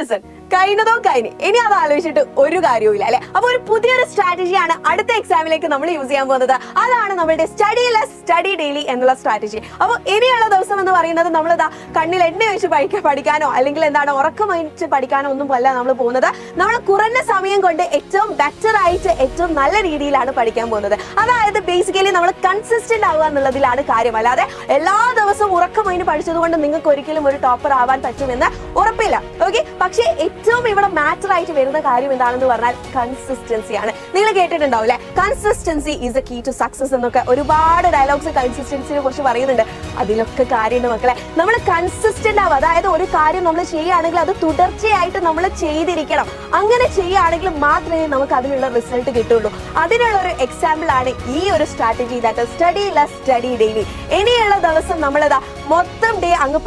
Lesson കഴിഞ്ഞതോ കഴിഞ്ഞ്, ഇനി അത് ആലോചിച്ചിട്ട് ഒരു കാര്യവുമില്ല അല്ലെ. അപ്പൊ ഒരു പുതിയൊരു സ്ട്രാറ്റജിയാണ് അടുത്ത എക്സാമിലേക്ക് നമ്മൾ യൂസ് ചെയ്യാൻ പോകുന്നത്. അതാണ് നമ്മുടെ സ്റ്റഡി ലെസ് സ്റ്റഡി ഡെയിലി എന്നുള്ള സ്ട്രാറ്റജി. അപ്പൊ ഇനിയുള്ള ദിവസം എന്ന് പറയുന്നത് നമ്മളിതാ കണ്ണിൽ എണ്ണ വെച്ച് പഠിക്കാനോ അല്ലെങ്കിൽ എന്താണ് ഉറക്കം വഹിച്ച് പഠിക്കാനോ ഒന്നും അല്ല നമ്മൾ പോകുന്നത്. നമ്മൾ കുറഞ്ഞ സമയം കൊണ്ട് ഏറ്റവും ബെറ്റർ ആയിട്ട് ഏറ്റവും നല്ല രീതിയിലാണ് പഠിക്കാൻ പോകുന്നത്. അതായത് ബേസിക്കലി നമ്മൾ കൺസിസ്റ്റന്റ് ആവുക എന്നുള്ളതിലാണ് കാര്യം. അല്ലാതെ എല്ലാ ദിവസവും ഉറക്കം വഹിച്ച് പഠിച്ചത് കൊണ്ട് നിങ്ങൾക്ക് ഒരിക്കലും ഒരു ടോപ്പർ ആവാൻ പറ്റുമെന്ന് ഉറപ്പില്ല. ഓക്കെ, പക്ഷേ ഏറ്റവും ഇവിടെ മാറ്റർ ആയിട്ട് വരുന്ന കാര്യം എന്താണെന്ന് പറഞ്ഞാൽ കൺസിസ്റ്റൻസിയാണ്. നിങ്ങൾ കേട്ടിട്ടുണ്ടാവില്ലേ, consistency is a key to success എന്നൊക്കെ ഒരുപാട് ഡയലോഗ്സ് കൺസിസ്റ്റൻസിനെ കുറിച്ച് പറയുന്നുണ്ട്. അതിലൊക്കെ കാര്യമുണ്ട് മക്കളെ. നമ്മൾ കൺസിസ്റ്റന്റ് ആവുക, അതായത് ഒരു കാര്യം നമ്മൾ ചെയ്യുകയാണെങ്കിൽ അത് തുടർച്ചയായിട്ട് നമ്മൾ ചെയ്തിരിക്കണം. അങ്ങനെ ചെയ്യുകയാണെങ്കിൽ മാത്രമേ നമുക്ക് അതിനുള്ള റിസൾട്ട് കിട്ടുള്ളൂ. അതിനുള്ള ഒരു എക്സാമ്പിൾ ആണ് ഈ ഒരു strategy, that study less study daily. ഇനിയുള്ള ദിവസം നമ്മളിതാ മൊത്തം ഡേ അങ്ങ്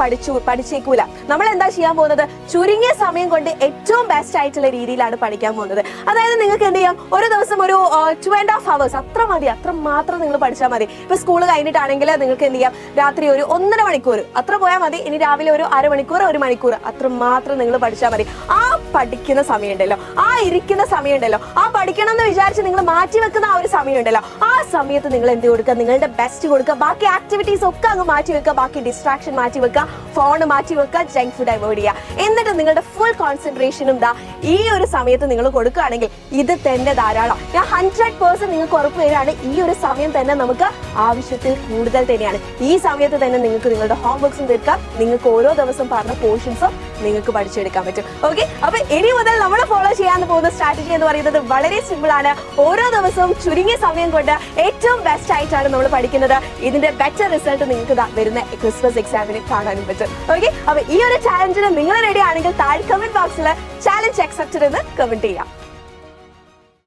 പഠിച്ചേക്കൂല. നമ്മൾ എന്താ ചെയ്യാൻ പോകുന്നത്, ചുരുങ്ങിയ സമയം കൊണ്ട് ഏറ്റവും ബെസ്റ്റ് ആയിട്ടുള്ള രീതിയിലാണ് പഠിക്കാൻ പോകുന്നത്. അതായത് നിങ്ങൾക്ക് എന്ത് ചെയ്യാം, ഒരു ദിവസം ഒരു 2.5 hours അത്ര മതി, അത്ര മാത്രം നിങ്ങൾ പഠിച്ചാൽ മതി. ഇപ്പൊ സ്കൂൾ കഴിഞ്ഞിട്ടാണെങ്കിൽ നിങ്ങൾക്ക് എന്ത് ചെയ്യാം, രാത്രി ഒരു 1.5 മണിക്കൂർ അത്ര പോയാൽ മതി. ഇനി രാവിലെ ഒരു അരമണിക്കൂർ 1 മണിക്കൂർ അത്ര മാത്രം നിങ്ങൾ പഠിച്ചാൽ മതി. ആ പഠിക്കുന്ന സമയം ഉണ്ടല്ലോ, ആ ഇരിക്കുന്ന സമയം ഉണ്ടല്ലോ, ആ പഠിക്കണം എന്ന് വിചാരിച്ച് നിങ്ങൾ മാറ്റി വെക്കുന്ന ആ ഒരു സമയം ഉണ്ടല്ലോ, ആ സമയത്ത് നിങ്ങൾ എന്ത് കൊടുക്കുക, നിങ്ങളുടെ ബെസ്റ്റ് കൊടുക്കുക. ബാക്കി ആക്ടിവിറ്റീസ് ഒക്കെ അങ്ങ് മാറ്റി വെക്കുക, ബാക്കി ഡിസ്ട്രാക്ഷൻ മാറ്റി വെക്കുക, ഫോൺ മാറ്റി വെക്കുക, ജങ്ക് ഫുഡ് അവോയ്ഡ് ചെയ്യുക. എന്നിട്ട് നിങ്ങളുടെ ഫുൾ കോൺസെൻട്രേഷനും ഈ ഒരു സമയത്ത് നിങ്ങൾ കൊടുക്കുകയാണെങ്കിൽ ഇത് തന്നെ ധാരാളം. ഞാൻ 100% നിങ്ങൾക്ക് ഉറപ്പ് തരാണ്, ഈ ഒരു സമയം തന്നെ നമുക്ക് ആവശ്യത്തിൽ കൂടുതൽ തന്നെയാണ്. ഈ സമയത്ത് തന്നെ നിങ്ങൾക്ക് നിങ്ങളുടെ ഹോംവർക്സും തീർക്കാം, നിങ്ങൾക്ക് ഓരോ ദിവസം പറഞ്ഞ പോർഷൻസും നിങ്ങൾക്ക് പഠിച്ചെടുക്കാൻ പറ്റും. ഓക്കെ, അപ്പൊ ഇനി മുതൽ നമ്മൾ ഫോളോ ചെയ്യാൻ പോകുന്ന സ്ട്രാറ്റജി എന്ന് പറയുന്നത് വളരെ സിമ്പിൾ ആണ്. ഓരോ ദിവസവും ചുരുങ്ങിയ സമയം കൊണ്ട് ഏറ്റവും ബെസ്റ്റ് ആയിട്ടാണ് നമ്മൾ പഠിക്കുന്നത്. ഇതിന്റെ ബെറ്റർ റിസൾട്ട് നിങ്ങൾക്ക് വരുന്ന ക്രിസ്മസ് എക്സാമിന് കാണാനും പറ്റും. ഓക്കെ, അപ്പൊ ഈ ഒരു ചാലഞ്ചിന് നിങ്ങൾ റെഡി ആണെങ്കിൽ താഴെ കമന്റ് ബോക്സിൽ ചാലഞ്ച് അക്സെപ്റ്റഡ് എന്ന് കമന്റ് ചെയ്യാം.